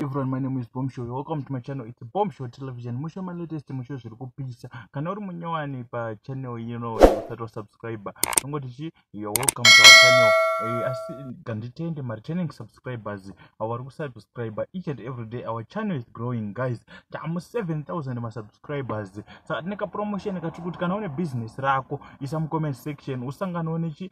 everyone, my name is Bombshell. Welcome to my channel. It's Bombshell Television. Musho my latest musho zviri kupisa. Kana uri munyowani pa channel usati subscriber. Ngoti you're welcome to our channel. Asi ganditende my returning subscribers. Our subscriber each and every day. Our channel is growing, guys. Tamu 7,000 my subscribers. Sa neka promotion kachikuti kana une business rako isa mu comment section usangana onechi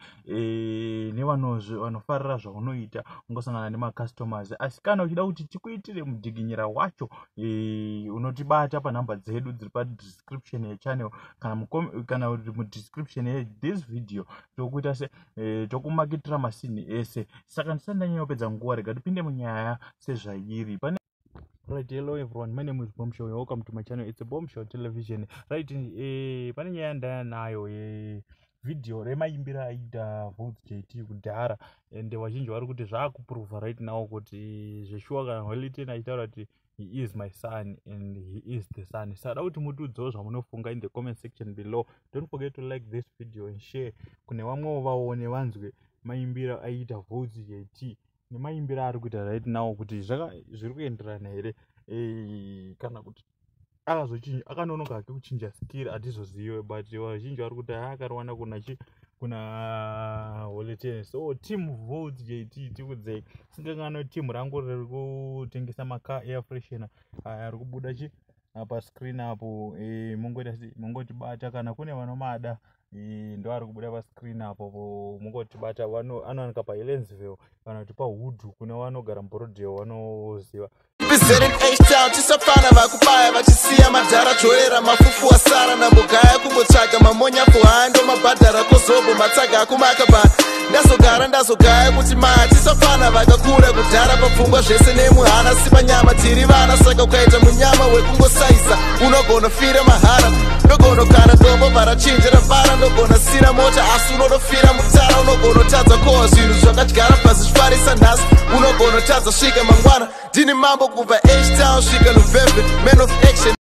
nevanofarira zvaunoita ungosangana nema customers. Asi kana uchida kuti tikuitire mudiginyira wacho unotibata pa number dzedu dziri pa description ye channel kana mu description ye this video tokuita se tokumakitira masini ese. Saka ndisandanyopedza nguwa rega tipinde munyaya sezvairi. Right, hello everyone, my name is Bombshell. Welcome to my channel. It's a Bombshell Television. Right, pane nyaya ndanayo video remaimbira aida Voltz JT kudhara and vazhinji vari kuti zvaakuprova right now kuti zveshuwa kana WaHoly achitaura kuti he is my son and he is the son. Sada kuti mutiudzewo zvamunofunga in the comment section below. Don't forget to like this video and share kune vamwewo vaone vanzwe maimbira aida Voltz JT nemaimbira ari kuita right now kuti zviri kuenderana here kana kuti akanonoka hake kuchinja skill hatizozive, but vazhinji vari kuti akariwana kuna WaHoly. So team Voltz JT tikudzei singangano team rangu riri kutengesa maka air freshener ari kubuda pa screen apo mungotibata kana kune vanomada ndo ari kubuda pa screen apo mungotibata anowanika pa Helensville kana kuti pa Hood kune vanogara muBroadway vanoziva. H-Town tisafana vakubaya vachisiya madhara choera mafufu asara nambogaya kungotsvaga mamonyapo hando mabhadhara kozobo matsaga akumakabana ndazogaya kuti maa tisafana vakakura kudhara papfungwa zvese nemuhana sipanyama tiri vana saka ukaita munyama wekungosaisa unogona fira mahara unogona kana dombo varachinjira vara unogona sira mota asi unodofira mutara unogona tadza kowa zvinhu zvakadyara pasi zvifarisa nhasi unogona tadza svika mangwana ndini mambo kubva H-Town svika November, man of action.